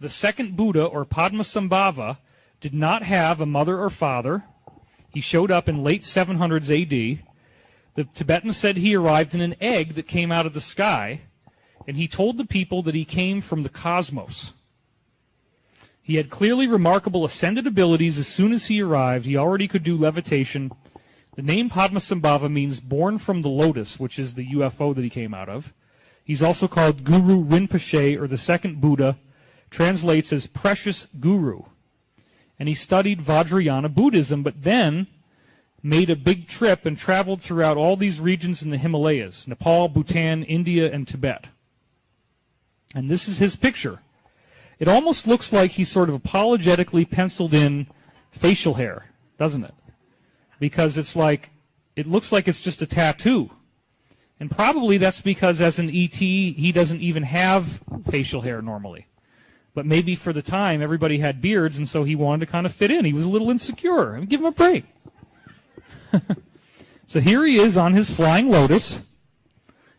the second Buddha, or Padmasambhava, did not have a mother or father. He showed up in late 700s AD. The Tibetans said he arrived in an egg that came out of the sky, and he told the people that he came from the cosmos. He had clearly remarkable ascended abilities. As soon as he arrived, he already could do levitation. The name Padmasambhava means born from the lotus, which is the UFO that he came out of. He's also called Guru Rinpoche, or the second Buddha, translates as precious guru. And he studied Vajrayana Buddhism, but then made a big trip and traveled throughout all these regions in the Himalayas, Nepal, Bhutan, India, and Tibet. And this is his picture. It almost looks like he sort of apologetically penciled in facial hair, doesn't it? Because it's like, it looks like it's just a tattoo. And probably that's because as an ET, he doesn't even have facial hair normally. But maybe for the time, everybody had beards, and so he wanted to kind of fit in. He was a little insecure. I mean, give him a break. So here he is on his flying lotus.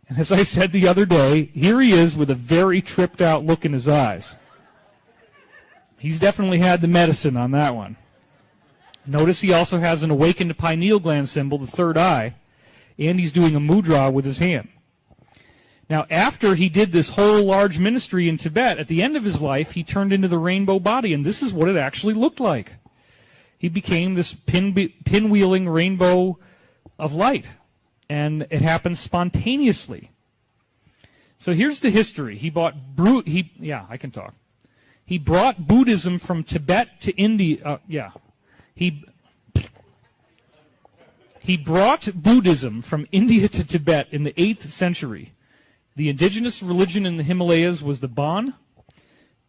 And as I said the other day, here he is with a very tripped out look in his eyes. He's definitely had the medicine on that one. Notice he also has an awakened pineal gland symbol, the third eye, and he's doing a mudra with his hand. Now, after he did this whole large ministry in Tibet, at the end of his life, he turned into the rainbow body, and this is what it actually looked like. He became this pinwheeling rainbow of light, and it happened spontaneously. So here's the history. He brought Buddhism from Tibet to India. He brought Buddhism from India to Tibet in the 8th century. The indigenous religion in the Himalayas was the Bon,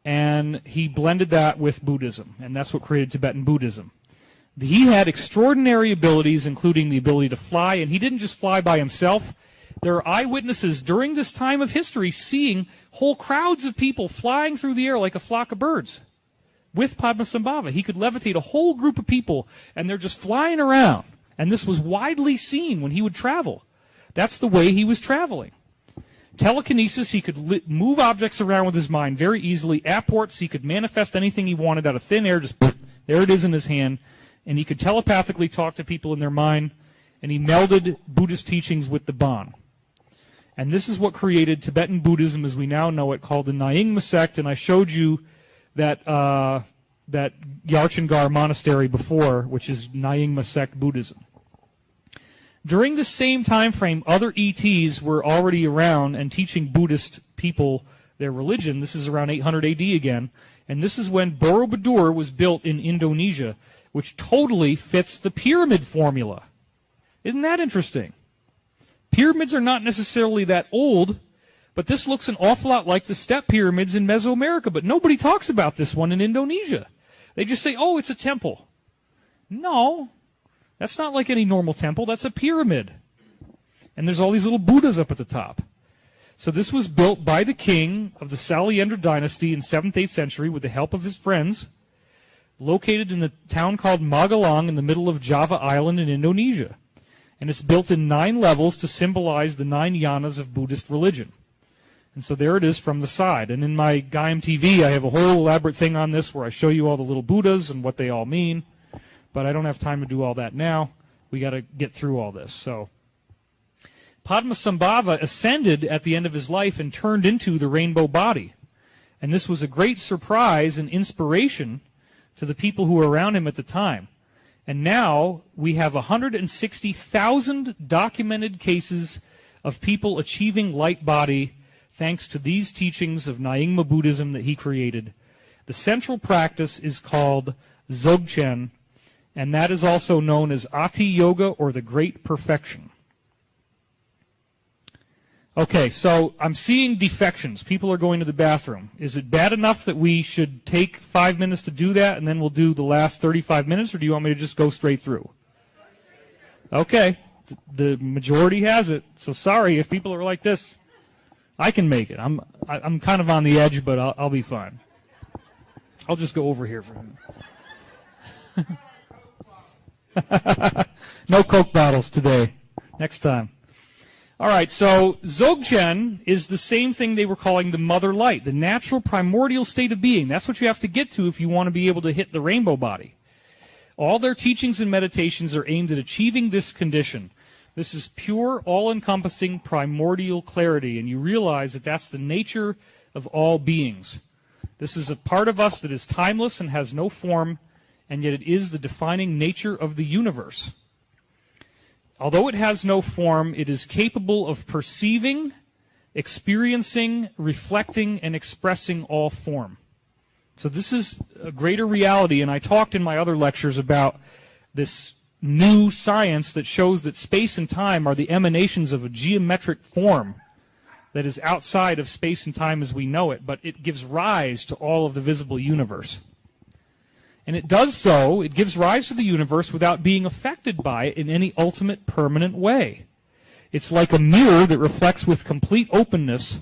and he blended that with Buddhism, and that's what created Tibetan Buddhism. He had extraordinary abilities, including the ability to fly, and he didn't just fly by himself. There are eyewitnesses during this time of history seeing whole crowds of people flying through the air like a flock of birds with Padmasambhava. He could levitate a whole group of people, and they're just flying around. And this was widely seen when he would travel. That's the way he was traveling. Telekinesis, he could move objects around with his mind very easily. Apports, he could manifest anything he wanted out of thin air. Just there it is in his hand. And he could telepathically talk to people in their mind. And he melded Buddhist teachings with the Bon. And this is what created Tibetan Buddhism as we now know it, called the Nyingma sect. And I showed you that Yarchangar monastery before, which is Nyingma sect Buddhism. During the same time frame, other ETs were already around and teaching Buddhist people their religion. This is around 800 AD again. And this is when Borobudur was built in Indonesia, which totally fits the pyramid formula. Isn't that interesting? Pyramids are not necessarily that old, but this looks an awful lot like the step pyramids in Mesoamerica. But nobody talks about this one in Indonesia. They just say, oh, it's a temple. No. That's not like any normal temple. That's a pyramid. And there's all these little Buddhas up at the top. So this was built by the king of the Salyendra dynasty in 7th, 8th century with the help of his friends, located in a town called Magelang in the middle of Java Island in Indonesia. And it's built in 9 levels to symbolize the 9 yanas of Buddhist religion. And so there it is from the side. And in my Gaiam TV, I have a whole elaborate thing on this where I show you all the little Buddhas and what they all mean. But I don't have time to do all that now. We got to get through all this. So Padmasambhava ascended at the end of his life and turned into the rainbow body. And this was a great surprise and inspiration to the people who were around him at the time. And now we have 160,000 documented cases of people achieving light body thanks to these teachings of Nyingma Buddhism that he created. The central practice is called Dzogchen, and that is also known as Ati Yoga, or the Great Perfection. Okay, so I'm seeing defections. People are going to the bathroom. Is it bad enough that we should take 5 minutes to do that, and then we'll do the last 35 minutes, or do you want me to just go straight through? Okay, the majority has it. So sorry if people are like this. I can make it. I'm kind of on the edge, but I'll be fine. I'll just go over here for a minute. No Coke bottles today. Next time. All right, so Dzogchen is the same thing they were calling the mother light, the natural primordial state of being. That's what you have to get to if you want to be able to hit the rainbow body. All their teachings and meditations are aimed at achieving this condition. This is pure, all-encompassing primordial clarity, and you realize that that's the nature of all beings. This is a part of us that is timeless and has no form, and yet it is the defining nature of the universe. Although it has no form, it is capable of perceiving, experiencing, reflecting, and expressing all form. So this is a greater reality, and I talked in my other lectures about this new science that shows that space and time are the emanations of a geometric form that is outside of space and time as we know it, but it gives rise to all of the visible universe. And it does so, it gives rise to the universe without being affected by it in any ultimate permanent way. It's like a mirror that reflects with complete openness,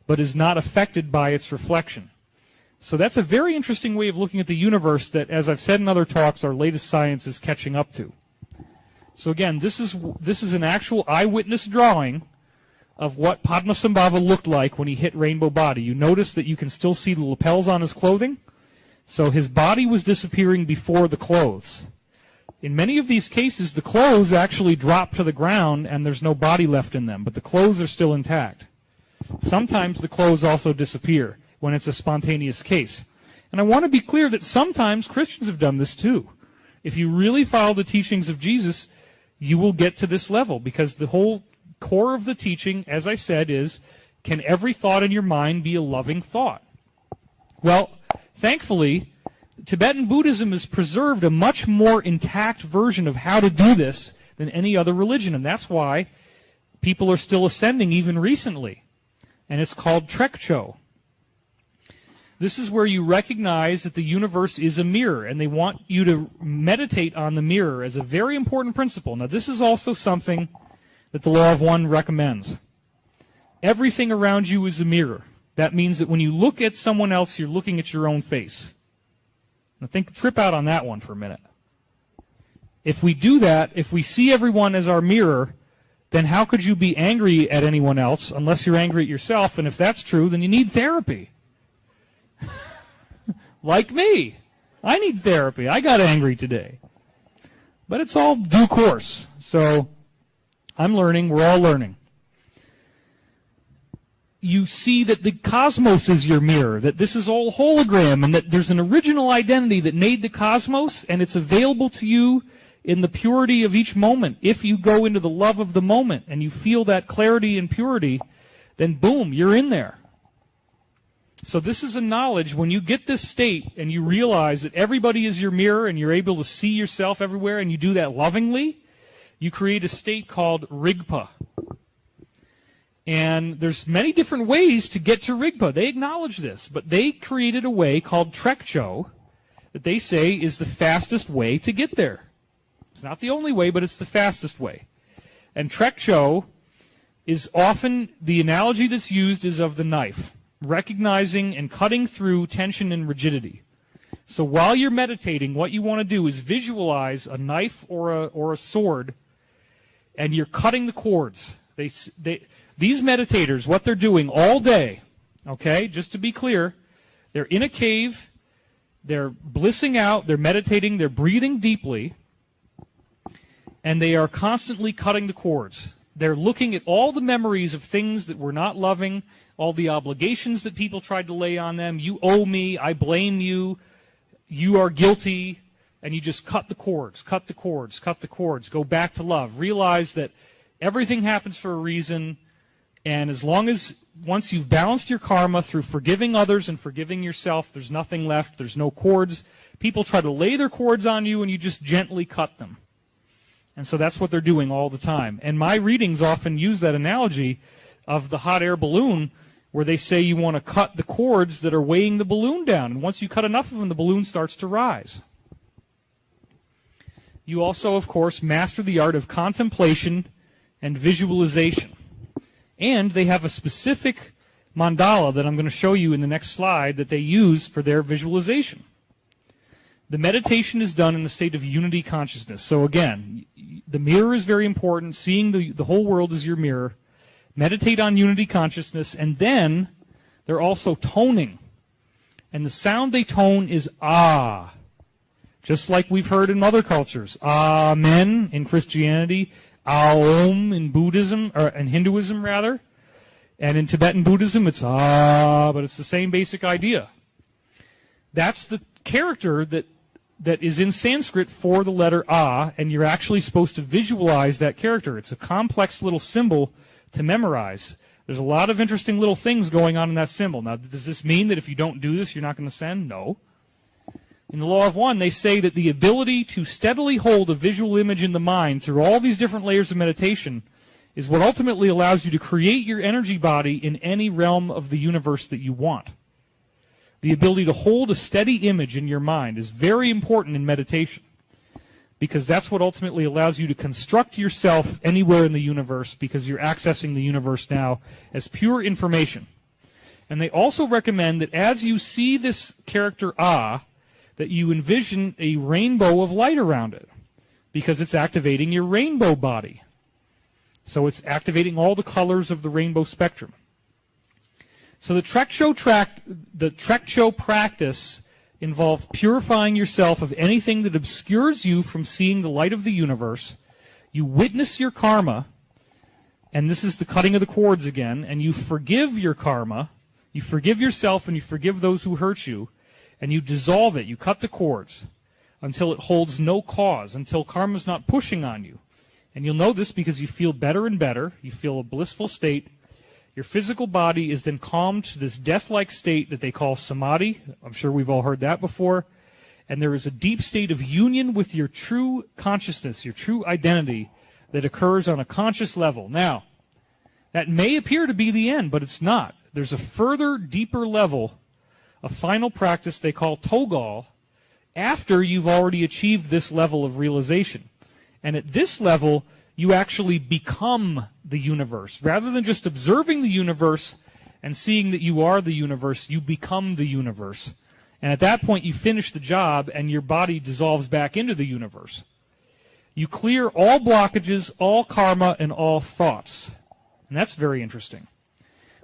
but is not affected by its reflection. So that's a very interesting way of looking at the universe that, as I've said in other talks, our latest science is catching up to. So again, this is an actual eyewitness drawing of what Padmasambhava looked like when he hit rainbow body. You notice that you can still see the lapels on his clothing. So his body was disappearing before the clothes. In many of these cases, the clothes actually drop to the ground and there's no body left in them, but the clothes are still intact. Sometimes the clothes also disappear when it's a spontaneous case. And I want to be clear that sometimes Christians have done this too. If you really follow the teachings of Jesus, you will get to this level, because the whole core of the teaching, as I said, is, can every thought in your mind be a loving thought? Well, thankfully, Tibetan Buddhism has preserved a much more intact version of how to do this than any other religion, and that's why people are still ascending even recently. And it's called Trekcho. This is where you recognize that the universe is a mirror, and they want you to meditate on the mirror as a very important principle. Now, this is also something that the Law of One recommends. Everything around you is a mirror. That means that when you look at someone else, you're looking at your own face. Now, trip out on that one for a minute. If we do that, if we see everyone as our mirror, then how could you be angry at anyone else unless you're angry at yourself? And if that's true, then you need therapy. Like me. I need therapy. I got angry today. But it's all due course. So I'm learning. We're all learning. You see that the cosmos is your mirror, that this is all hologram, and that there's an original identity that made the cosmos, and it's available to you in the purity of each moment. If you go into the love of the moment and you feel that clarity and purity, then boom, you're in there. So this is a knowledge. When you get this state and you realize that everybody is your mirror and you're able to see yourself everywhere, and you do that lovingly, you create a state called Rigpa. And there's many different ways to get to Rigpa. They acknowledge this, but they created a way called Trekcho that they say is the fastest way to get there. It's not the only way, but it's the fastest way. And Trekcho is often, the analogy that's used is of the knife, recognizing and cutting through tension and rigidity. So while you're meditating, what you want to do is visualize a knife or a sword, and you're cutting the cords. These meditators, what they're doing all day, okay, just to be clear, they're in a cave, they're blissing out, they're meditating, they're breathing deeply, and they are constantly cutting the cords. They're looking at all the memories of things that were not loving, all the obligations that people tried to lay on them. You owe me, I blame you, you are guilty, and you just cut the cords, cut the cords, cut the cords, go back to love. Realize that everything happens for a reason, and as long as, once you've balanced your karma through forgiving others and forgiving yourself, there's nothing left, there's no cords. People try to lay their cords on you, and you just gently cut them. And so that's what they're doing all the time. And my readings often use that analogy of the hot air balloon, where they say you want to cut the cords that are weighing the balloon down. And once you cut enough of them, the balloon starts to rise. You also, of course, master the art of contemplation and visualization. And they have a specific mandala that I'm going to show you in the next slide that they use for their visualization. The meditation is done in a state of unity consciousness. So again, the mirror is very important, seeing the whole world as your mirror. meditate on unity consciousness, and then they're also toning. And the sound they tone is ah. Just like we've heard in other cultures. Amen in Christianity, Aum in Buddhism, or in Hinduism rather. And in Tibetan Buddhism it's ah, but it's the same basic idea. That's the character that is in Sanskrit for the letter ah, and you're actually supposed to visualize that character. It's a complex little symbol to memorize. There's a lot of interesting little things going on in that symbol. Now, does this mean that if you don't do this, you're not going to ascend? No. In the Law of One, they say that the ability to steadily hold a visual image in the mind through all these different layers of meditation is what ultimately allows you to create your energy body in any realm of the universe that you want. The ability to hold a steady image in your mind is very important in meditation, because that's what ultimately allows you to construct yourself anywhere in the universe, because you're accessing the universe now as pure information. And they also recommend that as you see this character ah, that you envision a rainbow of light around it, because it's activating your rainbow body. So it's activating all the colors of the rainbow spectrum. So the Trekcho practice involves purifying yourself of anything that obscures you from seeing the light of the universe. You witness your karma, and this is the cutting of the cords again, and you forgive your karma, you forgive yourself and you forgive those who hurt you, and you dissolve it, you cut the cords until it holds no cause, until karma's not pushing on you. And you'll know this because you feel better and better, you feel a blissful state. Your physical body is then calmed to this death-like state that they call samadhi. I'm sure we've all heard that before. And there is a deep state of union with your true consciousness, your true identity, that occurs on a conscious level. Now, that may appear to be the end, but it's not. There's a further, deeper level, a final practice they call Togal, after you've already achieved this level of realization. And at this level, you actually become the universe. Rather than just observing the universe and seeing that you are the universe, you become the universe. And at that point, you finish the job and your body dissolves back into the universe. You clear all blockages, all karma, and all thoughts. And that's very interesting.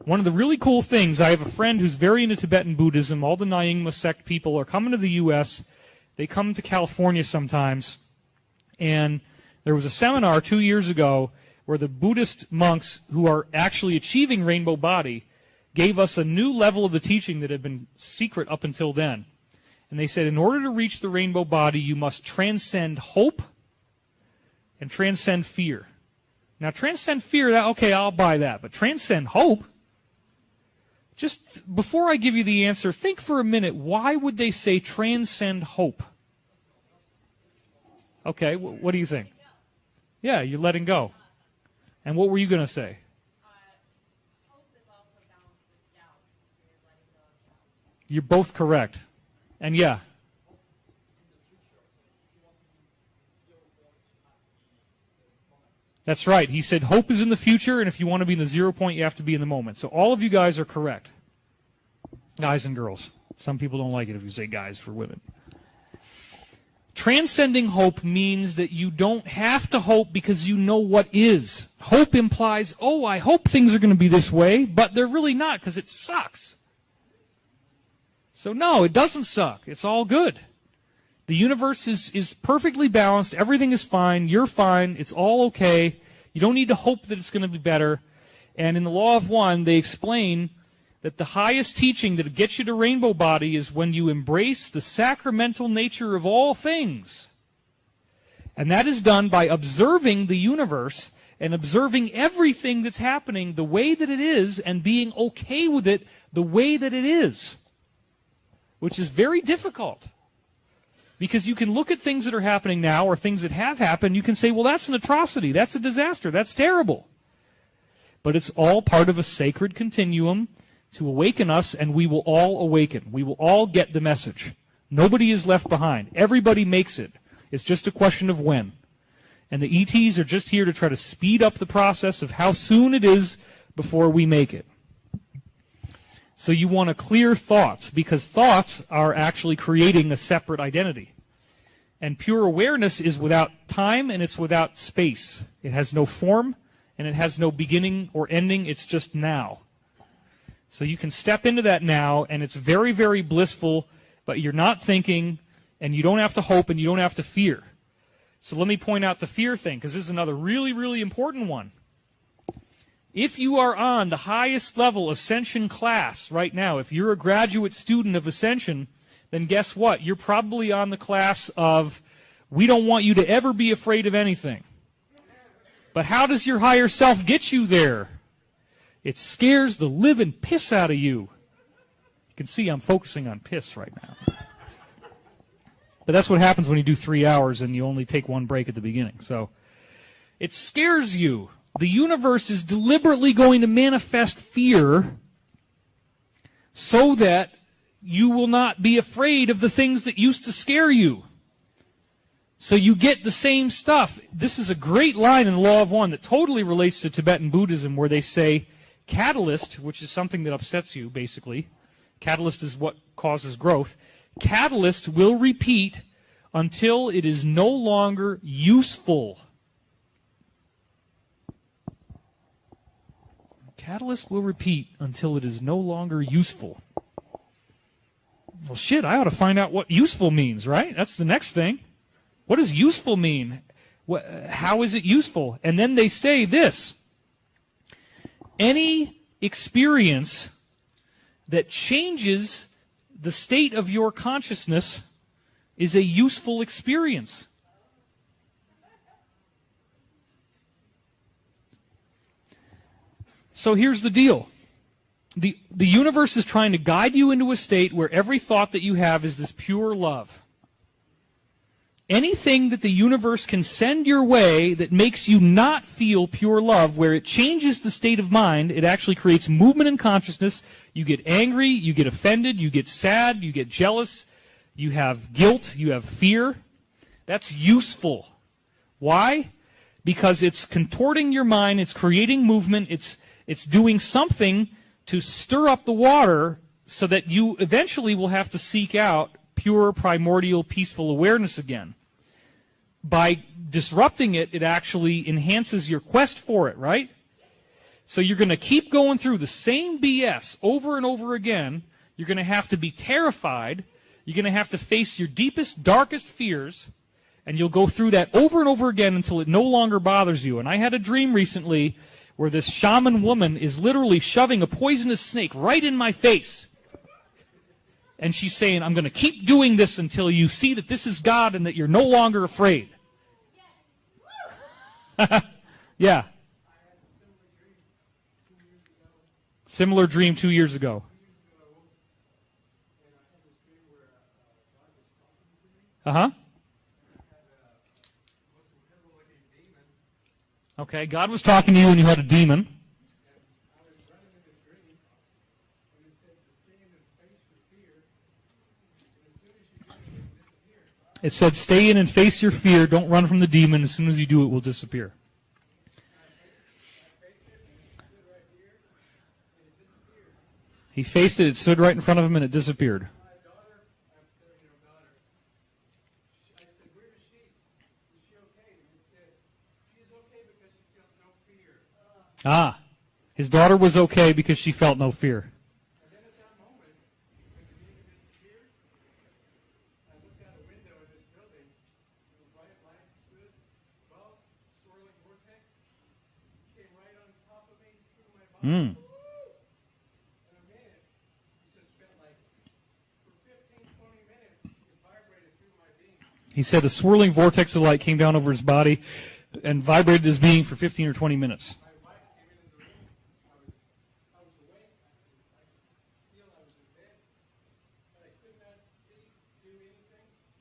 One of the really cool things, I have a friend who's very into Tibetan Buddhism. All the Nyingma sect people are coming to the U.S. They come to California sometimes. And there was a seminar 2 years ago where the Buddhist monks who are actually achieving rainbow body gave us a new level of the teaching that had been secret up until then. And they said, in order to reach the rainbow body, you must transcend hope and transcend fear. Now, transcend fear, okay, I'll buy that. But transcend hope? Just before I give you the answer, think for a minute, why would they say transcend hope? Okay, what do you think? Yeah, you're letting go. And what were you going to say? Hope is also balanced with doubt. So you're letting go of doubt. You're both correct. And yeah. That's right. He said hope is in the future, and if you want to be in the 0 point, you have to be in the moment. So all of you guys are correct. Guys and girls. Some people don't like it if you say guys for women. Transcending hope means that you don't have to hope because you know what is. Hope implies, oh, I hope things are going to be this way, but they're really not because it sucks. So no, it doesn't suck. It's all good. The universe is perfectly balanced. Everything is fine. You're fine. It's all okay. You don't need to hope that it's going to be better. And in the Law of One, they explain that the highest teaching that gets you to rainbow body is when you embrace the sacramental nature of all things. And that is done by observing the universe and observing everything that's happening the way that it is and being okay with it the way that it is, which is very difficult. Because you can look at things that are happening now or things that have happened, you can say, well, that's an atrocity, that's a disaster, that's terrible. But it's all part of a sacred continuum to awaken us, and we will all awaken. We will all get the message. Nobody is left behind. Everybody makes it. It's just a question of when. And the ETs are just here to try to speed up the process of how soon it is before we make it. So you want to clear thoughts, because thoughts are actually creating a separate identity. And pure awareness is without time and it's without space. It has no form and it has no beginning or ending. It's just now. So you can step into that now, and it's very, very blissful, but you're not thinking, and you don't have to hope, and you don't have to fear. So let me point out the fear thing, because this is another really, really important one. If you are on the highest level Ascension class right now, if you're a graduate student of Ascension, then guess what? You're probably on the class of, we don't want you to ever be afraid of anything. But how does your higher self get you there? It scares the living piss out of you. You can see I'm focusing on piss right now. But that's what happens when you do 3 hours and you only take one break at the beginning. So it scares you. The universe is deliberately going to manifest fear so that you will not be afraid of the things that used to scare you. So you get the same stuff. This is a great line in the Law of One that totally relates to Tibetan Buddhism, where they say, catalyst, which is something that upsets you, basically. Catalyst is what causes growth. Catalyst will repeat until it is no longer useful. Catalyst will repeat until it is no longer useful. Well, shit, I ought to find out what useful means, right? That's the next thing. What does useful mean? How is it useful? And then they say this. Any experience that changes the state of your consciousness is a useful experience. So here's the deal. The universe is trying to guide you into a state where every thought that you have is this pure love. Anything that the universe can send your way that makes you not feel pure love, where it changes the state of mind, it actually creates movement in consciousness. You get angry, you get offended, you get sad, you get jealous, you have guilt, you have fear. That's useful. Why? Because it's contorting your mind, it's creating movement, it's doing something to stir up the water so that you eventually will have to seek out pure, primordial, peaceful awareness again. By disrupting it, it actually enhances your quest for it, right? So you're going to keep going through the same BS over and over again. You're going to have to be terrified. You're going to have to face your deepest, darkest fears, and you'll go through that over and over again until it no longer bothers you. And I had a dream recently where this shaman woman is literally shoving a poisonous snake right in my face. And she's saying, I'm going to keep doing this until you see that this is God and that you're no longer afraid. Yeah. Similar dream 2 years ago. Uh-huh. Okay, God was talking to you when you had a demon. It said, stay in and face your fear. Don't run from the demon. As soon as you do, it will disappear. He faced it. It stood right in front of him, and it disappeared. Ah, his daughter was okay because she felt no fear. Mm. He said a swirling vortex of light came down over his body and vibrated his being for 15 or 20 minutes.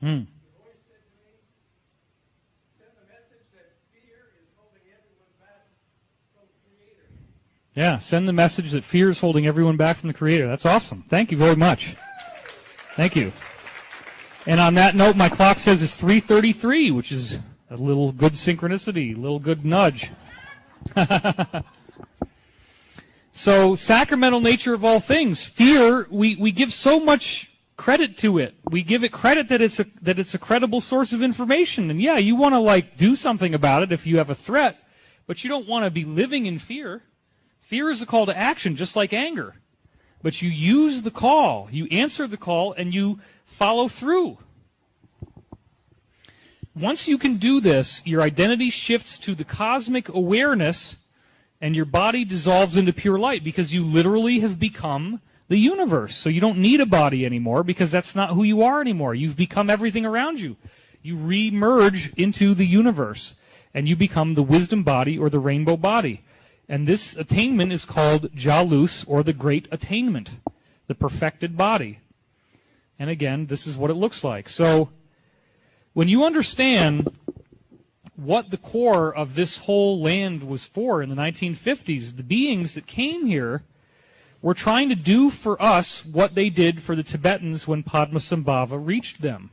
Mm. Yeah, send the message that fear is holding everyone back from the Creator. That's awesome. Thank you very much. Thank you. And on that note, my clock says it's 3:33, which is a little good synchronicity, a little good nudge. So, sacramental nature of all things. Fear, we give so much credit to it. We give it credit that it's a credible source of information. And yeah, you want to do something about it if you have a threat. But you don't want to be living in fear. Fear is a call to action, just like anger. But you use the call, you answer the call, and you follow through. Once you can do this, your identity shifts to the cosmic awareness, and your body dissolves into pure light because you literally have become the universe. So you don't need a body anymore because that's not who you are anymore. You've become everything around you. You re-merge into the universe, and you become the wisdom body or the rainbow body. And this attainment is called Jalus, or the great attainment, the perfected body. And again, this is what it looks like. So when you understand what the core of this whole land was for in the 1950s, the beings that came here were trying to do for us what they did for the Tibetans when Padmasambhava reached them.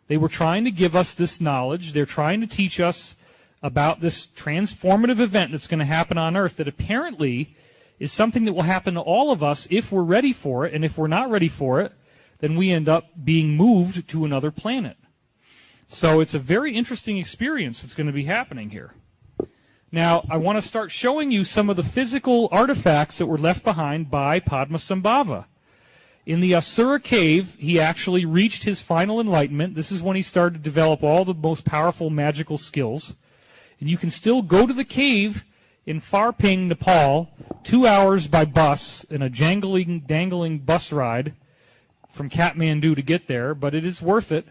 They were trying to give us this knowledge. They're trying to teach us about this transformative event that's going to happen on Earth that apparently is something that will happen to all of us if we're ready for it, and if we're not ready for it, then we end up being moved to another planet. So it's a very interesting experience that's going to be happening here. Now, I want to start showing you some of the physical artifacts that were left behind by Padmasambhava. In the Asura cave, he actually reached his final enlightenment. This is when he started to develop all the most powerful magical skills. And you can still go to the cave in Pharping, Nepal, 2 hours by bus in a dangling bus ride from Kathmandu to get there, but it is worth it.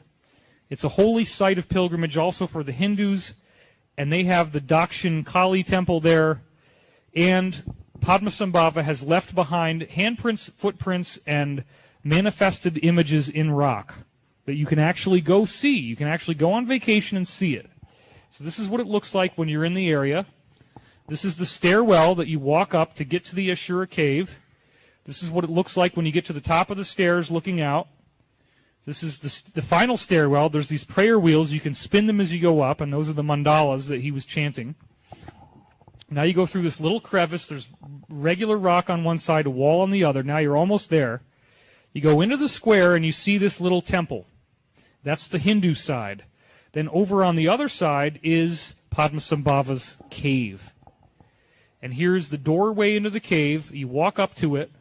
It's a holy site of pilgrimage also for the Hindus, and they have the Dakshin Kali temple there. And Padmasambhava has left behind handprints, footprints, and manifested images in rock that you can actually go see. You can actually go on vacation and see it. So this is what it looks like when you're in the area. This is the stairwell that you walk up to get to the Ashura cave. This is what it looks like when you get to the top of the stairs looking out. This is the final stairwell. There's these prayer wheels. You can spin them as you go up, and those are the mandalas that he was chanting. Now you go through this little crevice. There's regular rock on one side, a wall on the other. Now you're almost there. You go into the square, and you see this little temple. That's the Hindu side. Then over on the other side is Padmasambhava's cave. And here's the doorway into the cave. You walk up to it,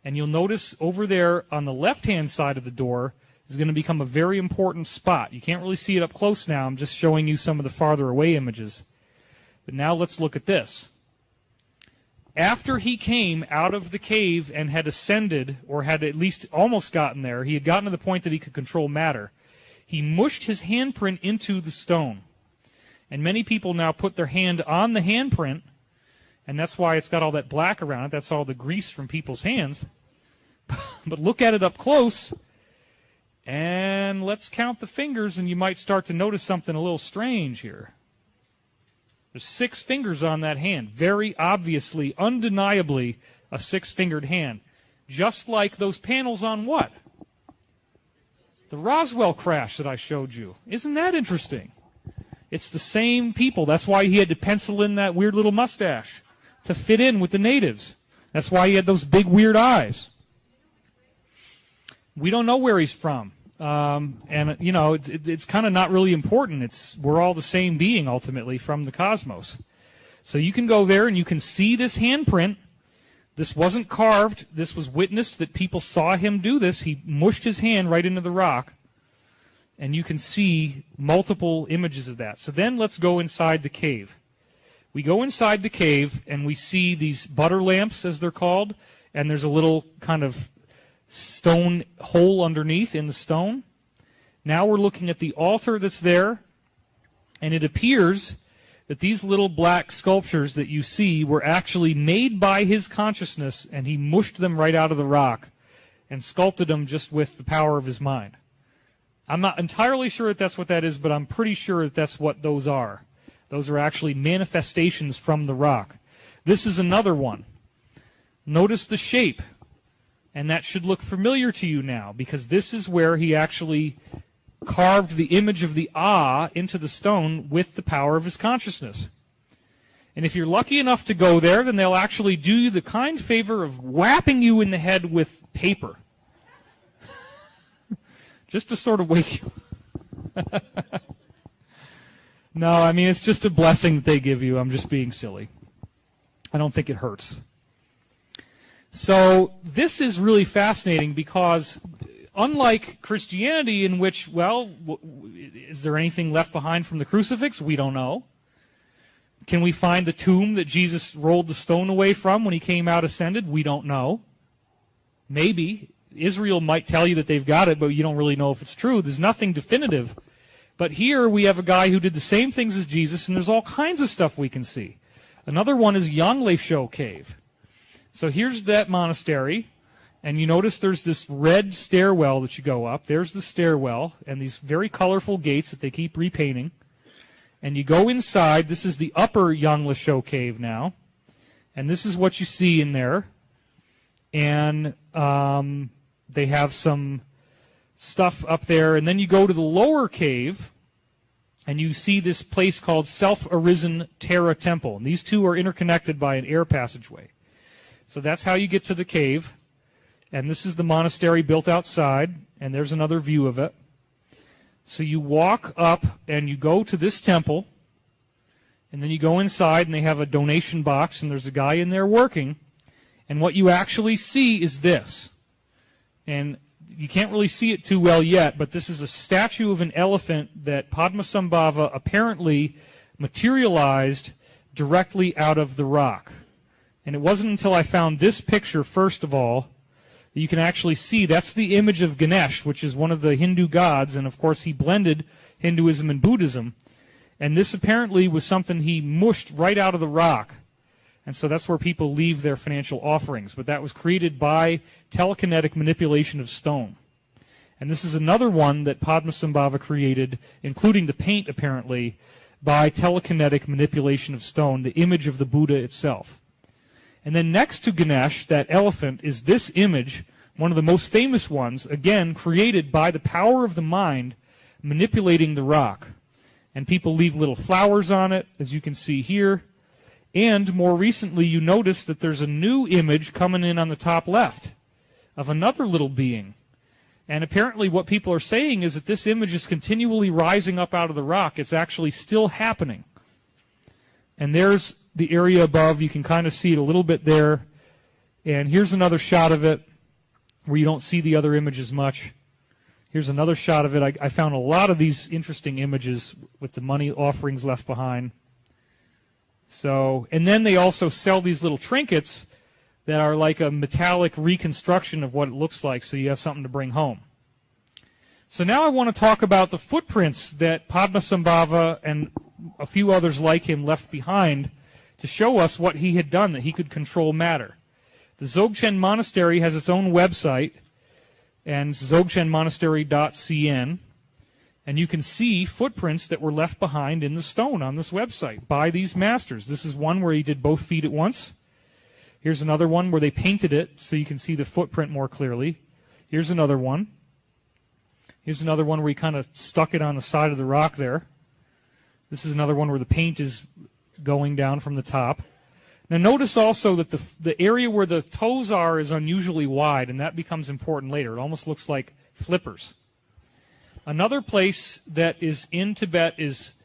and you'll notice over there on the left-hand side of the door is going to become a very important spot. You can't really see it up close now. I'm just showing you some of the farther away images. But now let's look at this. After he came out of the cave and had ascended, or had at least almost gotten there, he had gotten to the point that he could control matter. He mushed his handprint into the stone. And many people now put their hand on the handprint, and that's why it's got all that black around it. That's all the grease from people's hands. But look at it up close, and let's count the fingers, and you might start to notice something a little strange here. There's 6 fingers on that hand. Very obviously, undeniably, a 6-fingered hand. Just like those panels on what? The Roswell crash that I showed you. Isn't that interesting? It's the same people. That's why he had to pencil in that weird little mustache to fit in with the natives. That's why he had those big weird eyes. We don't know where he's from. And, you know, it's kind of not really important. We're all the same being, ultimately, from the cosmos. So you can go there and you can see this handprint. This wasn't carved. This was witnessed that people saw him do this. He mushed his hand right into the rock. And you can see multiple images of that. So then let's go inside the cave. We go inside the cave and we see these butter lamps, as they're called. And there's a little kind of stone hole underneath in the stone. Now we're looking at the altar that's there. And it appears that these little black sculptures that you see were actually made by his consciousness, and he mushed them right out of the rock and sculpted them just with the power of his mind. I'm not entirely sure that that's what that is, but I'm pretty sure that that's what those are. Those are actually manifestations from the rock. This is another one. Notice the shape, and that should look familiar to you now, because this is where he actually carved the image of the Ah into the stone with the power of his consciousness. And if you're lucky enough to go there, then they'll actually do you the kind favor of whapping you in the head with paper. Just to sort of wake you. No, I mean, it's just a blessing that they give you. I'm just being silly. I don't think it hurts. So this is really fascinating because unlike Christianity, in which, well, is there anything left behind from the crucifix? We don't know. Can we find the tomb that Jesus rolled the stone away from when he came out ascended? We don't know. Maybe. Israel might tell you that they've got it, but you don't really know if it's true. There's nothing definitive. But here we have a guy who did the same things as Jesus, and there's all kinds of stuff we can see. Another one is Yongle Cave. So here's that monastery, and you notice there's this red stairwell that you go up. There's the stairwell, and these very colorful gates that they keep repainting. And you go inside. This is the upper Yongle Cave now, and this is what you see in there. And they have some stuff up there, and then you go to the lower cave, and you see this place called Self-Arisen Terra Temple. And these two are interconnected by an air passageway. So that's how you get to the cave. And this is the monastery built outside, and there's another view of it. So you walk up, and you go to this temple, and then you go inside, and they have a donation box, and there's a guy in there working. And what you actually see is this. And you can't really see it too well yet, but this is a statue of an elephant that Padmasambhava apparently materialized directly out of the rock. And it wasn't until I found this picture, first of all, that you can actually see that's the image of Ganesh, which is one of the Hindu gods, and of course he blended Hinduism and Buddhism. And this apparently was something he mushed right out of the rock. And so that's where people leave their financial offerings. But that was created by telekinetic manipulation of stone. And this is another one that Padmasambhava created, including the paint apparently, by telekinetic manipulation of stone, the image of the Buddha itself. And then next to Ganesh, that elephant, is this image, one of the most famous ones, again, created by the power of the mind, manipulating the rock. And people leave little flowers on it, as you can see here. And more recently, you notice that there's a new image coming in on the top left of another little being. And apparently what people are saying is that this image is continually rising up out of the rock. It's actually still happening. And there's the area above. You can kind of see it a little bit there. And here's another shot of it where you don't see the other image as much. Here's another shot of it. I found a lot of these interesting images with the money offerings left behind. So, and then they also sell these little trinkets that are like a metallic reconstruction of what it looks like, so you have something to bring home. So now I want to talk about the footprints that Padmasambhava and a few others like him left behind to show us what he had done, that he could control matter. The Dzogchen Monastery has its own website, and it's dzogchenmonastery.cn. And you can see footprints that were left behind in the stone on this website by these masters. This is one where he did both feet at once. Here's another one where they painted it so you can see the footprint more clearly. Here's another one. Here's another one where he kind of stuck it on the side of the rock there. This is another one where the paint is going down from the top. Now notice also that the area where the toes are is unusually wide, and that becomes important later. It almost looks like flippers. Another place that is in Tibet is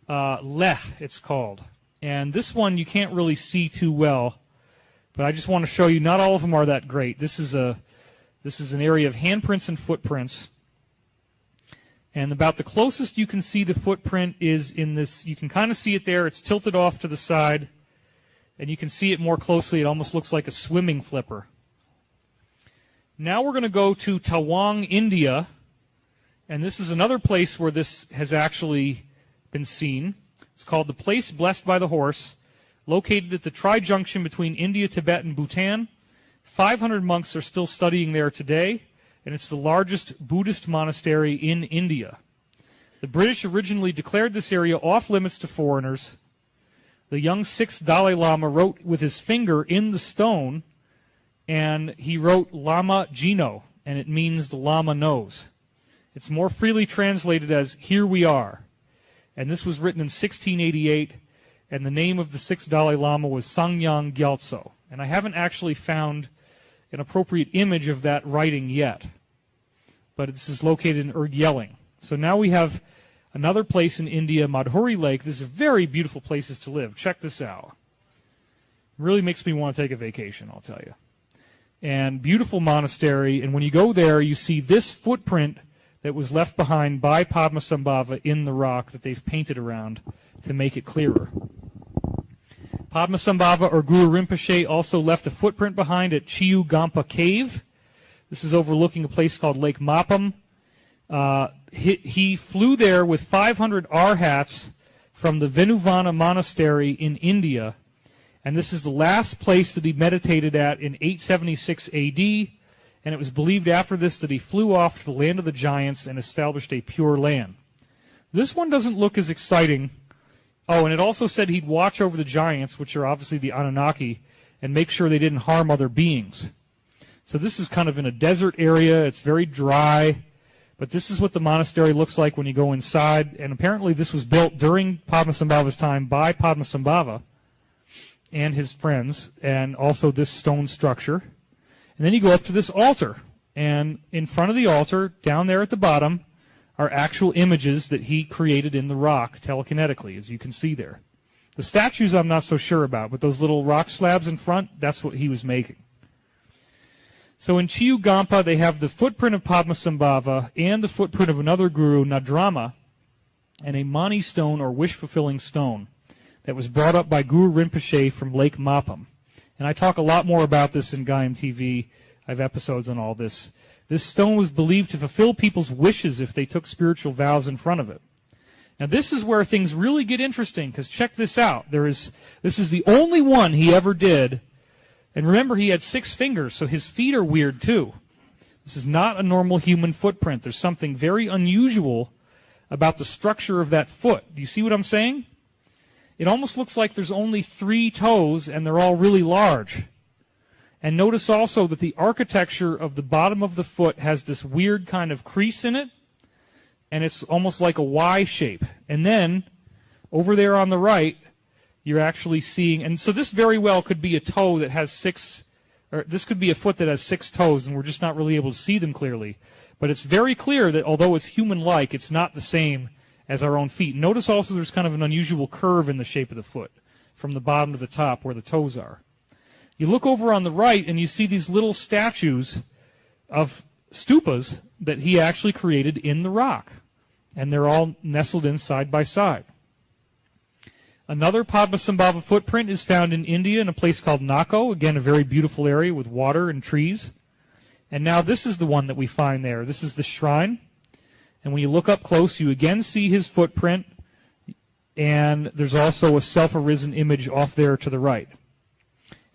Leh, it's called. And this one you can't really see too well, but I just want to show you not all of them are that great. This is an area of handprints and footprints. And about the closest you can see the footprint is in this. You can kind of see it there. It's tilted off to the side, and you can see it more closely. It almost looks like a swimming flipper. Now we're going to go to Tawang, India. And this is another place where this has actually been seen. It's called the Place Blessed by the Horse, located at the tri-junction between India, Tibet, and Bhutan. 500 monks are still studying there today, and it's the largest Buddhist monastery in India. The British originally declared this area off-limits to foreigners. The young 6th Dalai Lama wrote with his finger in the stone, and he wrote Lama Jino, and it means the Lama knows. It's more freely translated as "Here we are." And this was written in 1688, and the name of the 6th Dalai Lama was Sangyang Gyaltso. And I haven't actually found an appropriate image of that writing yet. But this is located in Erdjeling. So now we have Another place in India, Madhuri Lake. This is very beautiful places to live. Check this out. Really makes me want to take a vacation, I'll tell you. And beautiful monastery. And when you go there, you see this footprint that was left behind by Padmasambhava in the rock that they've painted around to make it clearer. Padmasambhava or Guru Rinpoche also left a footprint behind at Chiu Gampa Cave. This is overlooking a place called Lake Mapam. He flew there with 500 arhats from the Venuvana Monastery in India, and this is the last place that he meditated at in 876 AD, and it was believed after this that he flew off to the land of the giants and established a pure land. This one doesn't look as exciting. Oh, and it also said he'd watch over the giants, which are obviously the Anunnaki, and make sure they didn't harm other beings. So this is kind of in a desert area. It's very dry. But this is what the monastery looks like when you go inside. And apparently this was built during Padmasambhava's time by Padmasambhava and his friends, and also this stone structure. And then you go up to this altar. And in front of the altar, down there at the bottom, are actual images that he created in the rock telekinetically, as you can see there. The statues I'm not so sure about, but those little rock slabs in front, that's what he was making. So in Chiu Gampa, they have the footprint of Padmasambhava and the footprint of another guru, Nadrama, and a mani stone or wish-fulfilling stone that was brought up by Guru Rinpoche from Lake Mapam. And I talk a lot more about this in Gaiam TV. I have episodes on all this. This stone was believed to fulfill people's wishes if they took spiritual vows in front of it. Now this is where things really get interesting, because check this out. This is the only one he ever did. And remember, he had 6 fingers, so his feet are weird too. This is not a normal human footprint. There's something very unusual about the structure of that foot. Do you see what I'm saying? It almost looks like there's only 3 toes, and they're all really large. And notice also that the architecture of the bottom of the foot has this weird kind of crease in it, and it's almost like a Y shape. And then, over there on the right, you're actually seeing, and so this very well could be a toe that has 6, or this could be a foot that has 6 toes, and we're just not really able to see them clearly. But it's very clear that although it's human-like, it's not the same as our own feet. Notice also there's kind of an unusual curve in the shape of the foot, from the bottom to the top where the toes are. You look over on the right, and you see these little statues of stupas that he actually created in the rock. And they're all nestled in side by side. Another Padmasambhava footprint is found in India in a place called Nako. Again, a very beautiful area with water and trees. And now this is the one that we find there. This is the shrine. And when you look up close, you again see his footprint. And there's also a self-arisen image off there to the right.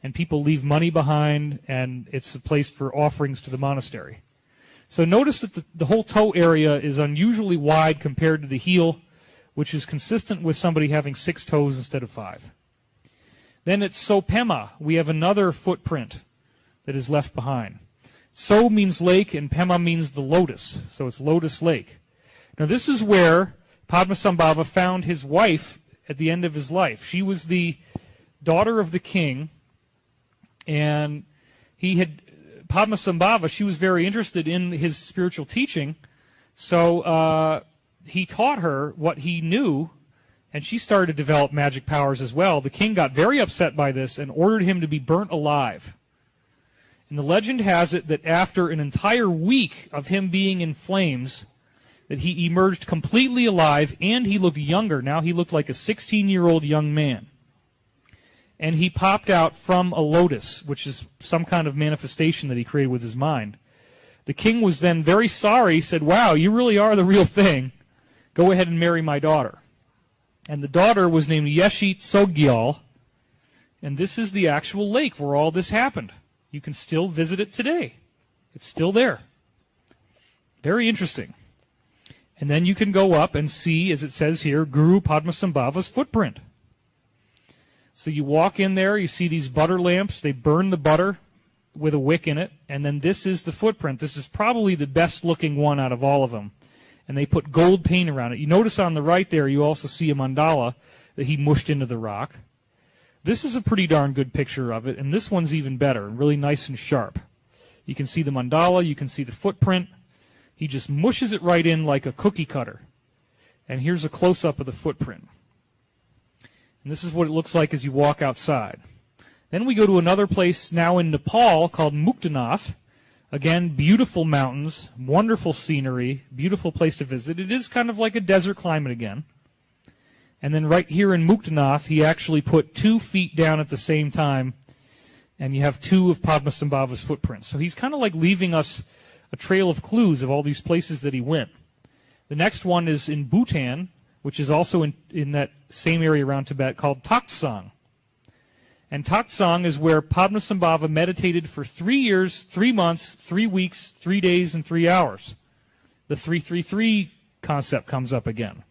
And people leave money behind, and it's a place for offerings to the monastery. So notice that the whole toe area is unusually wide compared to the heel, which is consistent with somebody having 6 toes instead of 5. Then at Sopema, we have another footprint that is left behind. So means lake, and Pema means the lotus. So it's Lotus Lake. Now this is where Padmasambhava found his wife at the end of his life. She was the daughter of the king, and Padmasambhava, she was very interested in his spiritual teaching, so he taught her what he knew, and she started to develop magic powers as well. The king got very upset by this and ordered him to be burnt alive. And the legend has it that after an entire week of him being in flames, that he emerged completely alive, and he looked younger. Now he looked like a 16-year-old young man. And he popped out from a lotus, which is some kind of manifestation that he created with his mind. The king was then very sorry, said, "Wow, you really are the real thing. Go ahead and marry my daughter." And the daughter was named Yeshi Tsogyal, and this is the actual lake where all this happened. You can still visit it today. It's still there. Very interesting. And then you can go up and see, as it says here, Guru Padmasambhava's footprint. So you walk in there, you see these butter lamps. They burn the butter with a wick in it. And then this is the footprint. This is probably the best looking one out of all of them. And they put gold paint around it. You notice on the right there, you also see a mandala that he mushed into the rock. This is a pretty darn good picture of it. And this one's even better, really nice and sharp. You can see the mandala. You can see the footprint. He just mushes it right in like a cookie cutter. And here's a close-up of the footprint. And this is what it looks like as you walk outside. Then we go to another place now in Nepal called Muktanath. Again, beautiful mountains, wonderful scenery, beautiful place to visit. It is kind of like a desert climate again. And then right here in Muktanath, he actually put 2 feet down at the same time, and you have 2 of Padmasambhava's footprints. So he's kind of like leaving us a trail of clues of all these places that he went. The next one is in Bhutan, which is also in that same area around Tibet, called Taksang. And Taksang is where Padmasambhava meditated for 3 years, 3 months, 3 weeks, 3 days, and 3 hours. The 333 concept comes up again.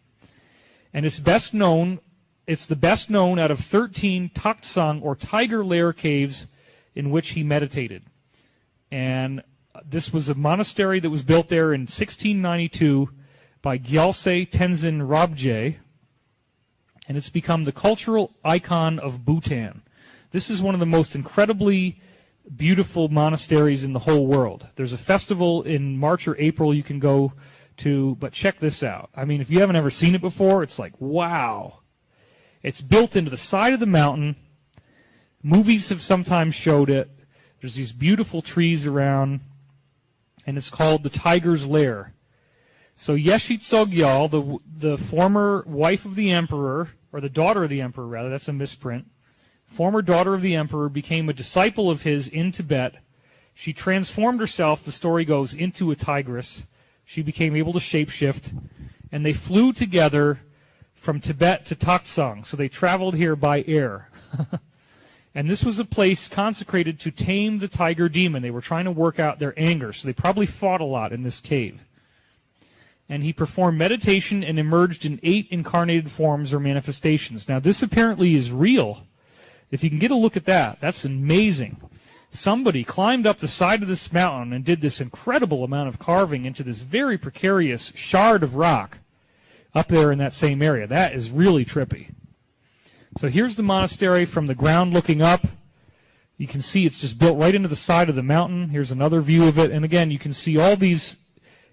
And it's the best known out of 13 Taksang or tiger lair caves in which he meditated. And this was a monastery that was built there in 1692 by Gyaltse Tenzin Rabje, and it's become the cultural icon of Bhutan. This is one of the most incredibly beautiful monasteries in the whole world. There's a festival in March or April you can go to, but check this out. I mean, if you haven't ever seen it before, it's like, wow. It's built into the side of the mountain. Movies have sometimes showed it. There's these beautiful trees around, and it's called the Tiger's Lair. So Yeshit Tsogyal, the former wife of the emperor, or the daughter of the emperor, rather, that's a misprint, former daughter of the emperor, became a disciple of his in Tibet. She transformed herself, the story goes, into a tigress. She became able to shapeshift, and they flew together from Tibet to Taksang. So they traveled here by air. And this was a place consecrated to tame the tiger demon. They were trying to work out their anger, so they probably fought a lot in this cave. And he performed meditation and emerged in 8 incarnated forms or manifestations. Now, this apparently is real. If you can get a look at that, that's amazing. Somebody climbed up the side of this mountain and did this incredible amount of carving into this very precarious shard of rock up there in that same area. That is really trippy. So here's the monastery from the ground looking up. You can see it's just built right into the side of the mountain. Here's another view of it. And again, you can see all these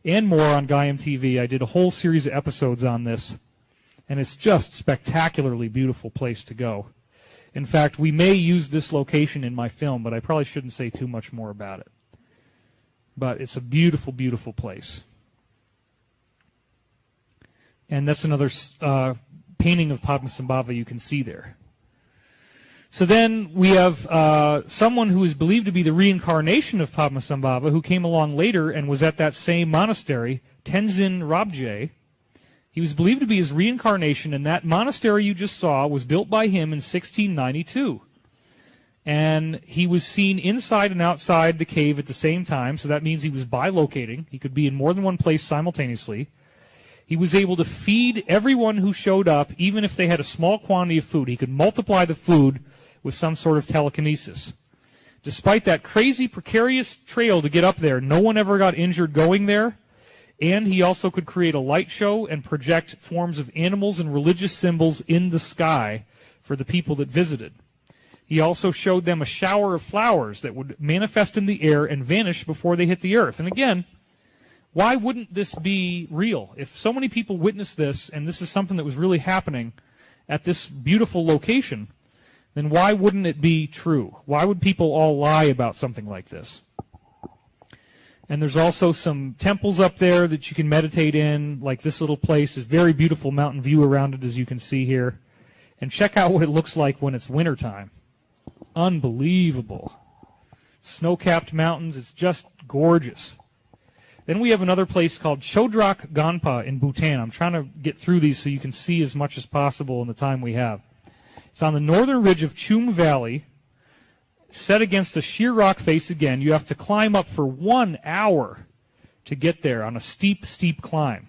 and more on Gaiam TV. I did a whole series of episodes on this. And it's just spectacularly beautiful place to go. In fact, we may use this location in my film, but I probably shouldn't say too much more about it. But it's a beautiful, beautiful place. And that's another painting of Padmasambhava you can see there. So then we have someone who is believed to be the reincarnation of Padmasambhava, who came along later and was at that same monastery, Tenzin Rabje. He was believed to be his reincarnation, and that monastery you just saw was built by him in 1692. And he was seen inside and outside the cave at the same time, so that means he was bilocating. He could be in more than one place simultaneously. He was able to feed everyone who showed up, even if they had a small quantity of food. He could multiply the food with some sort of telekinesis. Despite that crazy, precarious trail to get up there, no one ever got injured going there. And he also could create a light show and project forms of animals and religious symbols in the sky for the people that visited. He also showed them a shower of flowers that would manifest in the air and vanish before they hit the earth. And again, why wouldn't this be real? If so many people witnessed this, and this is something that was really happening at this beautiful location, then why wouldn't it be true? Why would people all lie about something like this? And there's also some temples up there that you can meditate in, like this little place. There's very beautiful mountain view around it, as you can see here. And check out what it looks like when it's wintertime. Unbelievable. Snow-capped mountains. It's just gorgeous. Then we have another place called Chodrak Ganpa in Bhutan. I'm trying to get through these so you can see as much as possible in the time we have. It's on the northern ridge of Chum Valley, set against a sheer rock face again. You have to climb up for 1 hour to get there on a steep, steep climb.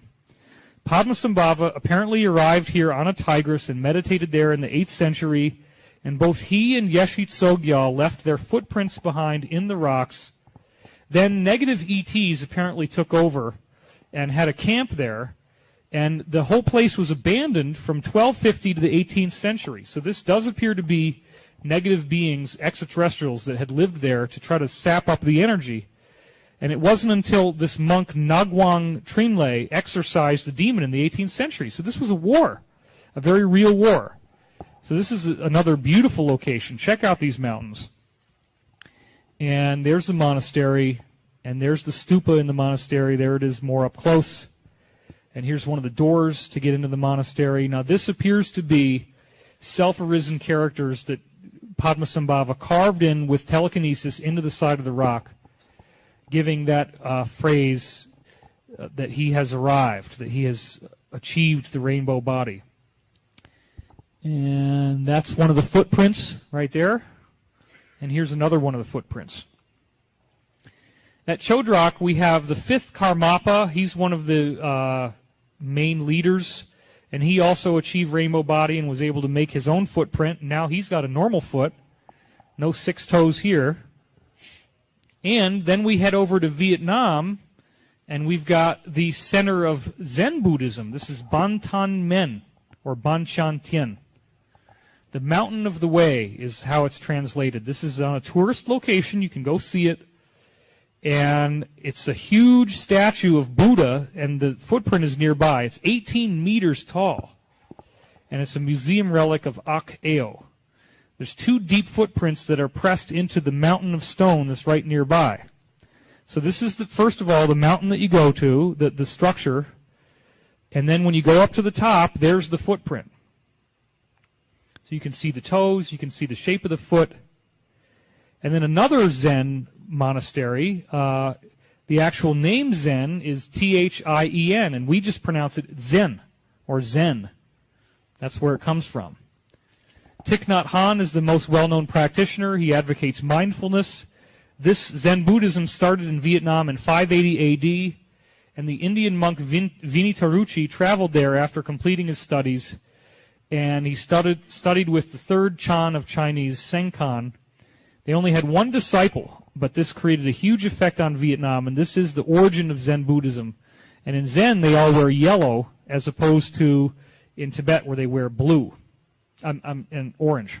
Padmasambhava apparently arrived here on a tigress and meditated there in the 8th century, and both he and Yeshit Tsogyal left their footprints behind in the rocks. Then negative ETs apparently took over and had a camp there, and the whole place was abandoned from 1250 to the 18th century. So this does appear to be negative beings, extraterrestrials, that had lived there to try to sap up the energy. And it wasn't until this monk Nagwang Trinley exorcised the demon in the 18th century. So this was a war, a very real war. So this is another beautiful location. Check out these mountains. And there's the monastery, and there's the stupa in the monastery. There it is more up close. And here's one of the doors to get into the monastery. Now this appears to be self-arisen characters that Padmasambhava carved in with telekinesis into the side of the rock, giving that phrase that he has arrived, that he has achieved the rainbow body. And that's one of the footprints right there. And here's another one of the footprints. At Chodrak, we have the 5th Karmapa. He's one of the main leaders. And he also achieved rainbow body and was able to make his own footprint. Now he's got a normal foot. No 6 toes here. And then we head over to Vietnam, and we've got the center of Zen Buddhism. This is Ban Tan Men, or Ban Chan Tien. The Mountain of the Way is how it's translated. This is on a tourist location. You can go see it. And it's a huge statue of Buddha, and the footprint is nearby. It's 18 meters tall. And it's a museum relic of Ak Eo. There's 2 deep footprints that are pressed into the mountain of stone that's right nearby. So this is, first of all, the mountain that you go to, the structure. And then when you go up to the top, there's the footprint. So you can see the toes, you can see the shape of the foot. And then another Zen monastery, the actual name Zen is Thien, and we just pronounce it Zen, or Zen. That's where it comes from. Thich Nhat Hanh is the most well-known practitioner. He advocates mindfulness. This Zen Buddhism started in Vietnam in 580 AD, and the Indian monk Vinitaruchi traveled there after completing his studies, and he studied with the 3rd Chan of Chinese, Sengcan. They only had 1 disciple, but this created a huge effect on Vietnam, and this is the origin of Zen Buddhism. And in Zen, they all wear yellow, as opposed to in Tibet where they wear blue. And orange.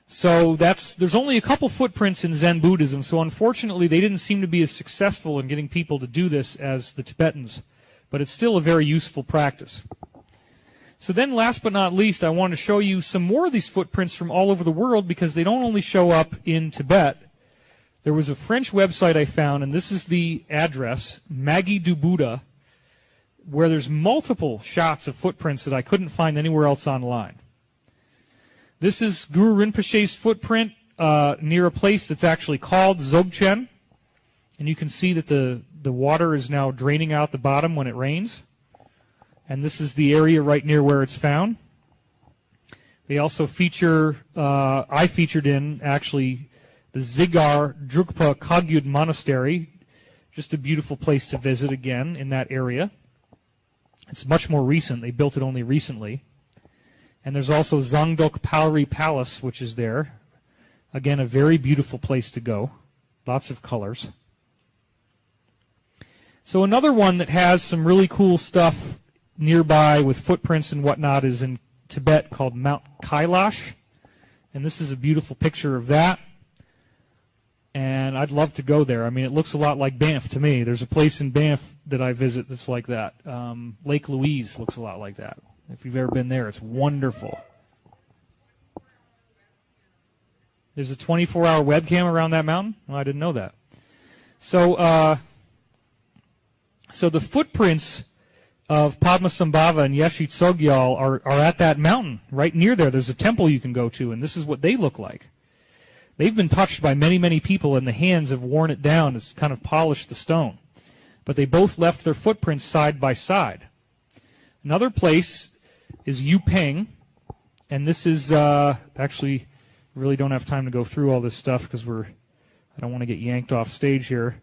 So there's only a couple footprints in Zen Buddhism, so unfortunately they didn't seem to be as successful in getting people to do this as the Tibetans, but it's still a very useful practice. So then last but not least, I want to show you some more of these footprints from all over the world, because they don't only show up in Tibet. There was a French website I found, and this is the address, Maggie du Buddha, where there's multiple shots of footprints that I couldn't find anywhere else online. This is Guru Rinpoche's footprint near a place that's actually called Dzogchen. And you can see that the water is now draining out the bottom when it rains. And this is the area right near where it's found. They also feature, I featured in, actually, the Zigar Drukpa Kagyud Monastery. Just a beautiful place to visit again in that area. It's much more recent. They built it only recently. And there's also Zangdok Palri Palace, which is there. Again, a very beautiful place to go. Lots of colors. So another one that has some really cool stuff nearby with footprints and whatnot is in Tibet, called Mount Kailash. And this is a beautiful picture of that. And I'd love to go there. I mean, it looks a lot like Banff to me. There's a place in Banff that I visit that's like that. Lake Louise looks a lot like that. If you've ever been there, it's wonderful. There's a 24-hour webcam around that mountain? Well, I didn't know that. So, so the footprints of Padmasambhava and Yeshe Tsogyal are at that mountain, right near there. There's a temple you can go to, and this is what they look like. They've been touched by many, many people, and the hands have worn it down. It's kind of polished the stone. But they both left their footprints side by side. Another place is Yupeng, and this is actually, really don't have time to go through all this stuff because I don't want to get yanked off stage here.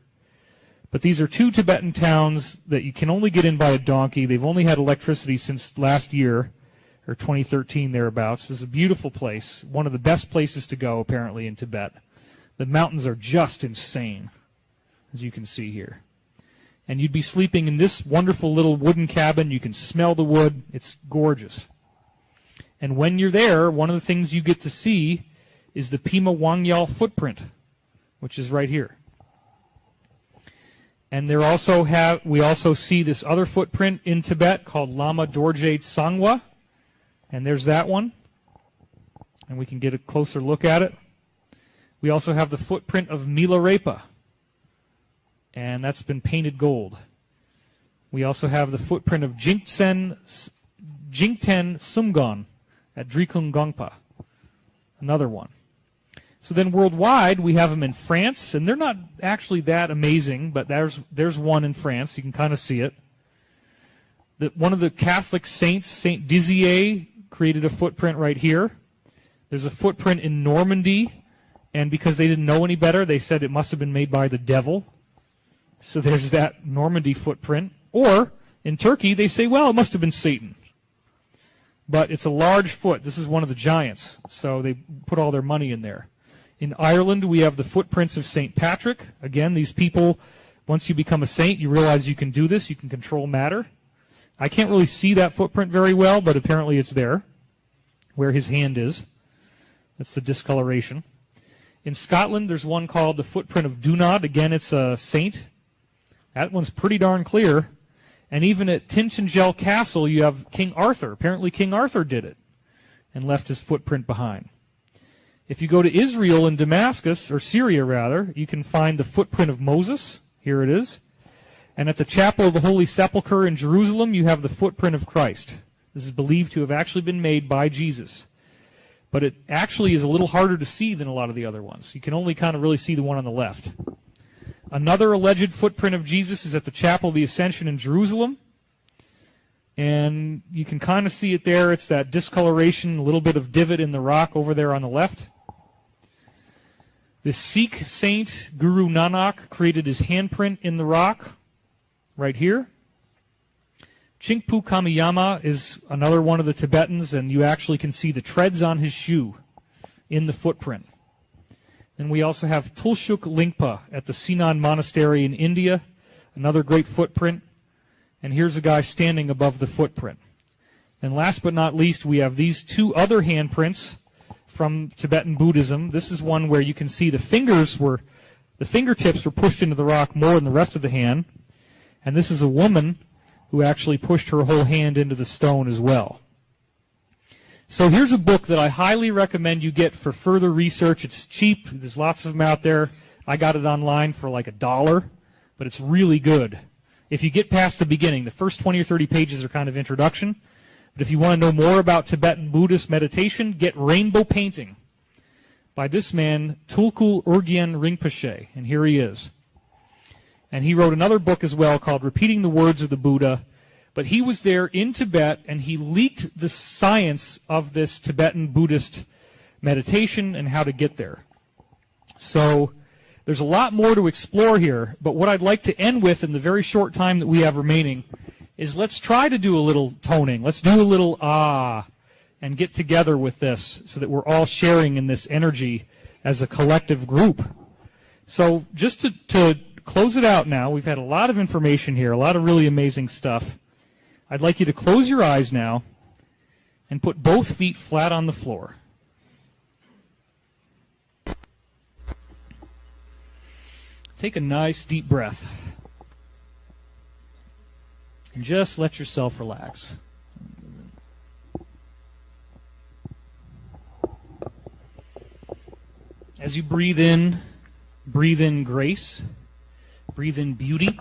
But these are 2 Tibetan towns that you can only get in by a donkey. They've only had electricity since last year, or 2013 thereabouts. This is a beautiful place, one of the best places to go apparently in Tibet. The mountains are just insane, as you can see here. And you'd be sleeping in this wonderful little wooden cabin. You can smell the wood. It's gorgeous. And when you're there, one of the things you get to see is the Pima Wangyal footprint, which is right here. And we also see this other footprint in Tibet called Lama Dorje Tsangwa. And there's that one. And we can get a closer look at it. We also have the footprint of Milarepa. And that's been painted gold. We also have the footprint of Jingten Sumgon at Drikung Gongpa. Another one. So then worldwide, we have them in France, and they're not actually that amazing, but there's one in France. You can kind of see it. One of the Catholic saints, Saint Dizier, created a footprint right here. There's a footprint in Normandy, and because they didn't know any better, they said it must have been made by the devil. So there's that Normandy footprint. Or in Turkey, they say, well, it must have been Satan. But it's a large foot. This is one of the giants, so they put all their money in there. In Ireland, we have the footprints of St. Patrick. Again, these people, once you become a saint, you realize you can do this. You can control matter. I can't really see that footprint very well, but apparently it's there, where his hand is. That's the discoloration. In Scotland, there's one called the footprint of Dunod. Again, it's a saint. That one's pretty darn clear. And even at Tinchingel Castle, you have King Arthur. Apparently King Arthur did it and left his footprint behind. If you go to Israel and Damascus, or Syria rather, you can find the footprint of Moses. Here it is. And at the Chapel of the Holy Sepulchre in Jerusalem, you have the footprint of Christ. This is believed to have actually been made by Jesus. But it actually is a little harder to see than a lot of the other ones. You can only kind of really see the one on the left. Another alleged footprint of Jesus is at the Chapel of the Ascension in Jerusalem. And you can kind of see it there. It's that discoloration, a little bit of divot in the rock over there on the left. The Sikh saint, Guru Nanak, created his handprint in the rock right here. Chingpu Kamiyama is another one of the Tibetans, and you actually can see the treads on his shoe in the footprint. And we also have Tulshuk Lingpa at the Sinan Monastery in India, another great footprint. And here's a guy standing above the footprint. And last but not least, we have these two other handprints from Tibetan Buddhism. This is one where you can see the fingertips were pushed into the rock more than the rest of the hand. And this is a woman who actually pushed her whole hand into the stone as well. So here's a book that I highly recommend you get for further research. It's cheap. There's lots of them out there. I got it online for like $1, but it's really good. If you get past the beginning, the first 20 or 30 pages are kind of introduction. But if you want to know more about Tibetan Buddhist meditation, get Rainbow Painting by this man, Tulku Urgyen Rinpoche. And here he is. And he wrote another book as well called Repeating the Words of the Buddha. But he was there in Tibet, and he leaked the science of this Tibetan Buddhist meditation and how to get there. So there's a lot more to explore here, but what I'd like to end with in the very short time that we have remaining is let's try to do a little toning. Let's do a little and get together with this so that we're all sharing in this energy as a collective group. So just to close it out now, we've had a lot of information here, a lot of really amazing stuff. I'd like you to close your eyes now and put both feet flat on the floor. Take a nice deep breath. And just let yourself relax. As you breathe in grace, breathe in beauty,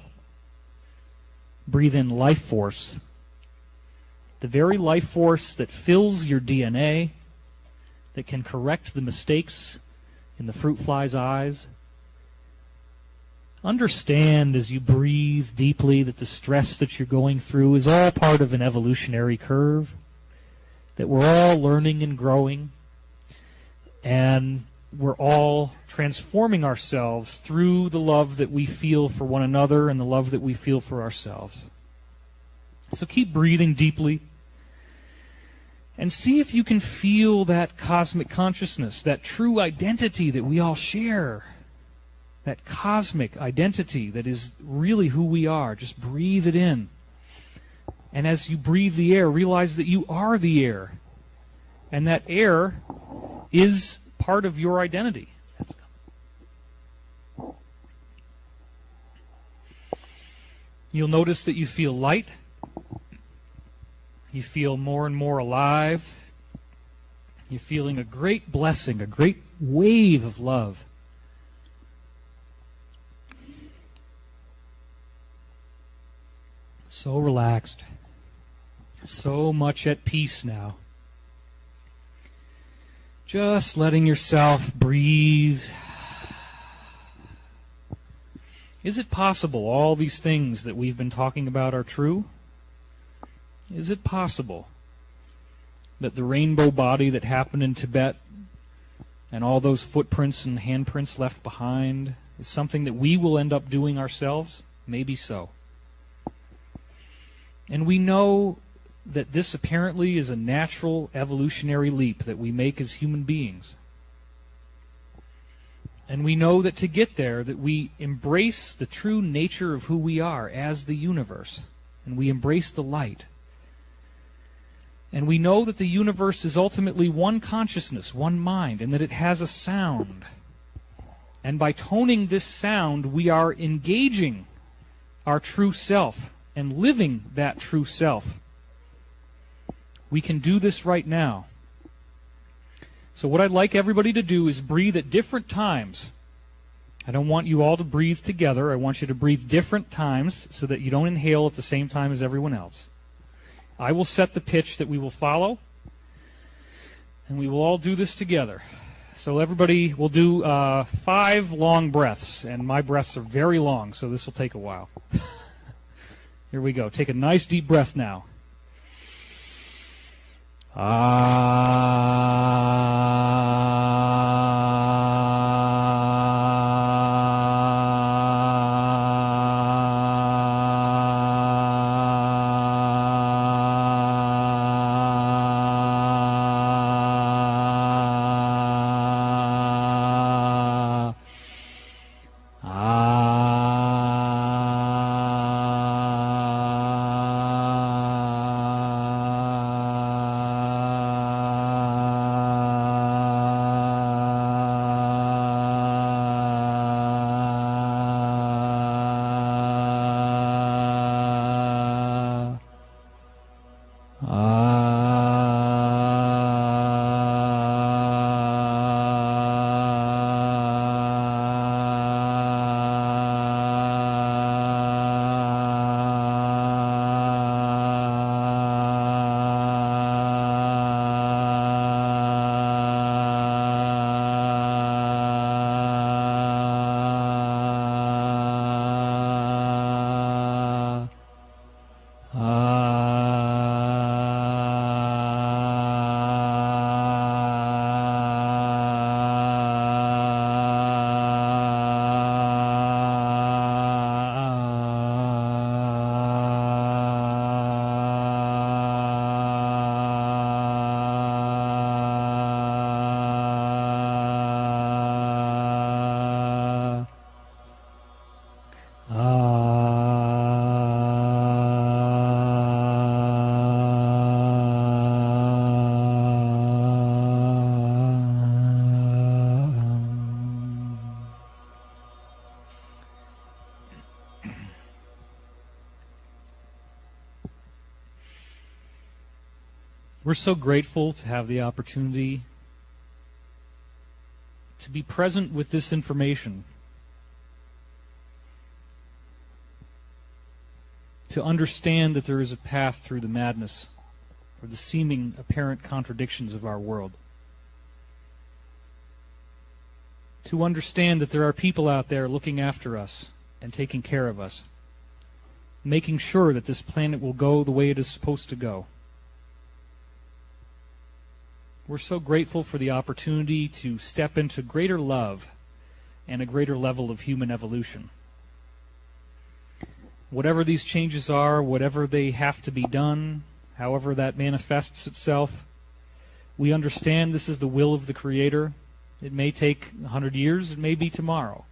breathe in life force. The very life force that fills your DNA, that can correct the mistakes in the fruit fly's eyes. Understand as you breathe deeply that the stress that you're going through is all part of an evolutionary curve, that we're all learning and growing, and we're all transforming ourselves through the love that we feel for one another and the love that we feel for ourselves. So keep breathing deeply and see if you can feel that cosmic consciousness, that true identity that we all share. That cosmic identity that is really who we are. Just breathe it in. And as you breathe the air, realize that you are the air. And that air is part of your identity. You'll notice that you feel light. You feel more and more alive. You're feeling a great blessing, a great wave of love. So relaxed. So much at peace now. Just letting yourself breathe. Is it possible all these things that we've been talking about are true? Is it possible that the rainbow body that happened in Tibet and all those footprints and handprints left behind is something that we will end up doing ourselves? Maybe so. And we know that this apparently is a natural evolutionary leap that we make as human beings. And we know that to get there, that we embrace the true nature of who we are as the universe. And we embrace the light. And we know that the universe is ultimately one consciousness, one mind, and that it has a sound. And by toning this sound, we are engaging our true self and living that true self. We can do this right now. So what I'd like everybody to do is breathe at different times. I don't want you all to breathe together. I want you to breathe different times so that you don't inhale at the same time as everyone else. I will set the pitch that we will follow, and we will all do this together. So everybody will do 5 long breaths, and my breaths are very long, so this will take a while. Here we go. Take a nice deep breath now. We're so grateful to have the opportunity to be present with this information, to understand that there is a path through the madness or the seeming apparent contradictions of our world, to understand that there are people out there looking after us and taking care of us, making sure that this planet will go the way it is supposed to go. We're so grateful for the opportunity to step into greater love and a greater level of human evolution. Whatever these changes are, whatever they have to be done, however that manifests itself, we understand this is the will of the Creator. It may take 100 years, it may be tomorrow.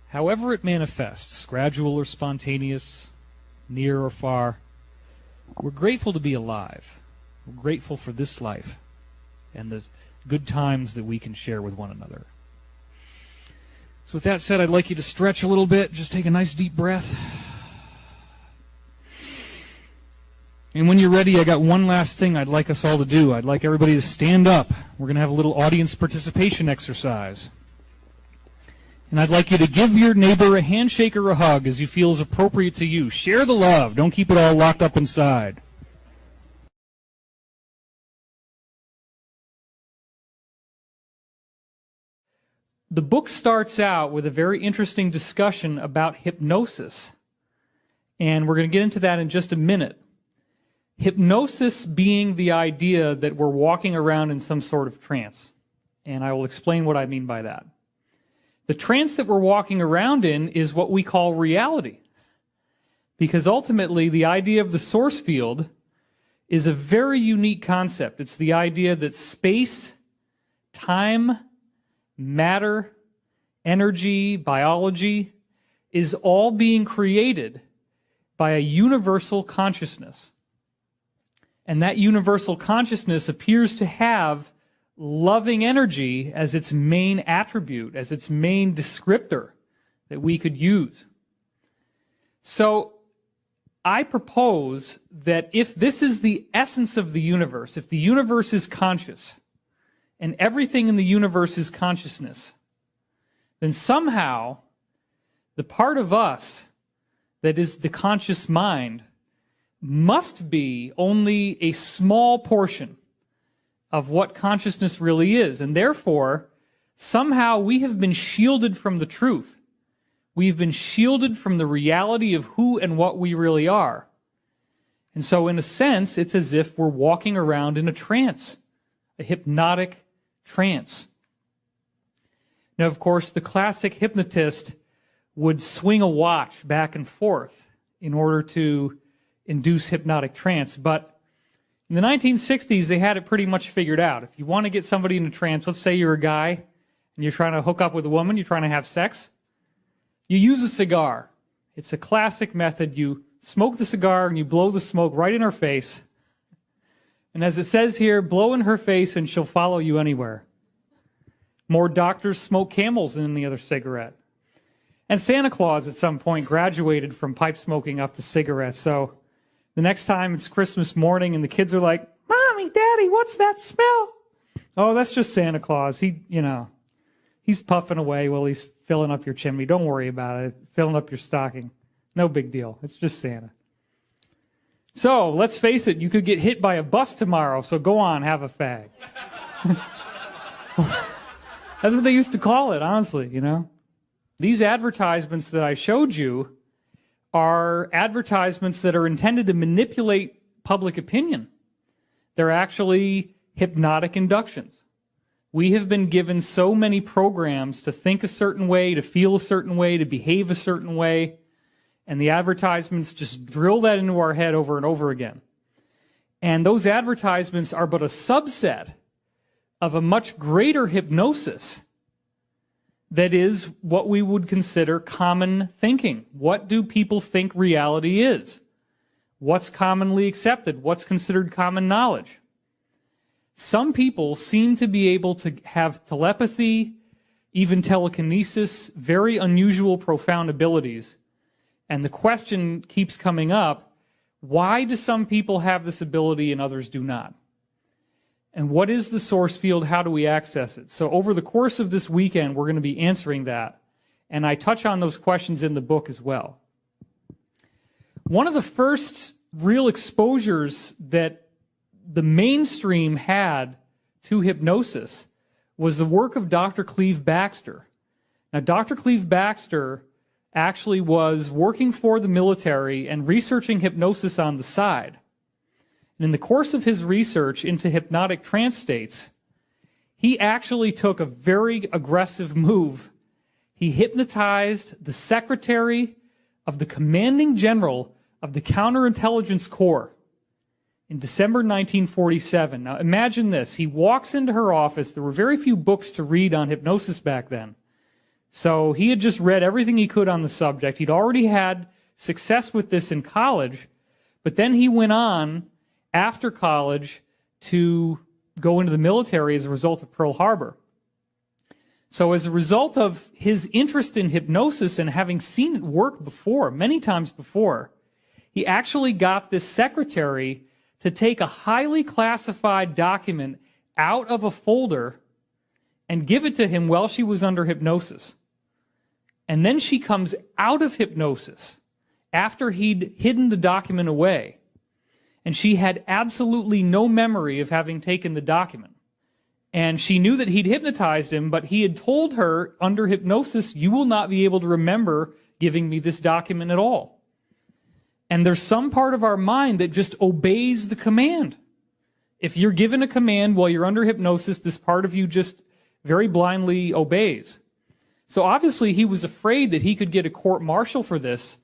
However it manifests, gradual or spontaneous, near or far, we're grateful to be alive. We're grateful for this life and the good times that we can share with one another. So with that said, I'd like you to stretch a little bit. Just take a nice deep breath. And when you're ready, I got one last thing I'd like us all to do. I'd like everybody to stand up. We're going to have a little audience participation exercise. And I'd like you to give your neighbor a handshake or a hug as you feel is appropriate to you. Share the love. Don't keep it all locked up inside. The book starts out with a very interesting discussion about hypnosis. And we're going to get into that in just a minute. Hypnosis being the idea that we're walking around in some sort of trance. And I will explain what I mean by that. The trance that we're walking around in is what we call reality. Because ultimately, the idea of the source field is a very unique concept. It's the idea that space, time, matter, energy, biology is all being created by a universal consciousness. And that universal consciousness appears to have loving energy as its main attribute, as its main descriptor that we could use. So I propose that if this is the essence of the universe, if the universe is conscious, and everything in the universe is consciousness, then somehow the part of us that is the conscious mind must be only a small portion of what consciousness really is. And therefore, somehow we have been shielded from the truth. We've been shielded from the reality of who and what we really are. And so in a sense, it's as if we're walking around in a trance, a hypnotic trance. Now, of course, the classic hypnotist would swing a watch back and forth in order to induce hypnotic trance. But in the 1960s, they had it pretty much figured out. If you want to get somebody in a trance, let's say you're a guy and you're trying to hook up with a woman, you're trying to have sex, you use a cigar. It's a classic method. You smoke the cigar and you blow the smoke right in her face. And as it says here, blow in her face and she'll follow you anywhere. More doctors smoke Camels than any other cigarette. And Santa Claus at some point graduated from pipe smoking up to cigarettes. So the next time it's Christmas morning and the kids are like, "Mommy, Daddy, what's that smell?" "Oh, that's just Santa Claus. He's puffing away while he's filling up your chimney. Don't worry about it. Filling up your stocking. No big deal. It's just Santa." So let's face it, you could get hit by a bus tomorrow, so go on, have a fag. That's what they used to call it, honestly, These advertisements that I showed you are advertisements that are intended to manipulate public opinion. They're actually hypnotic inductions. We have been given so many programs to think a certain way, to feel a certain way, to behave a certain way, and the advertisements just drill that into our head over and over again. And those advertisements are but a subset of a much greater hypnosis that is what we would consider common thinking. What do people think reality is? What's commonly accepted? What's considered common knowledge? Some people seem to be able to have telepathy, even telekinesis, very unusual, profound abilities. And the question keeps coming up, why do some people have this ability and others do not? And what is the source field? How do we access it? So over the course of this weekend, we're going to be answering that. And I touch on those questions in the book as well. One of the first real exposures that the mainstream had to hypnosis was the work of Dr. Cleve Baxter. Now, Dr. Cleve Baxter actually was working for the military and researching hypnosis on the side. And in the course of his research into hypnotic trance states, he actually took a very aggressive move. He hypnotized the secretary of the commanding general of the Counterintelligence Corps in December 1947. Now imagine this. He walks into her office. There were very few books to read on hypnosis back then. So he had just read everything he could on the subject. He'd already had success with this in college, but then he went on after college to go into the military as a result of Pearl Harbor. So as a result of his interest in hypnosis and having seen it work before, many times before, He actually got this secretary to take a highly classified document out of a folder and give it to him while she was under hypnosis. And then she comes out of hypnosis after he'd hidden the document away. And she had absolutely no memory of having taken the document. And she knew that he'd hypnotized him, but he had told her under hypnosis, you will not be able to remember giving me this document at all. And there's some part of our mind that just obeys the command. If you're given a command while you're under hypnosis, this part of you just very blindly obeys. So obviously he was afraid that he could get a court-martial for this,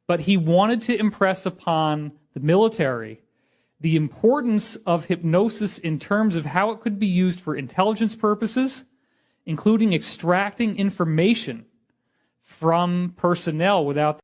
but he wanted to impress upon the military the importance of hypnosis in terms of how it could be used for intelligence purposes, including extracting information from personnel without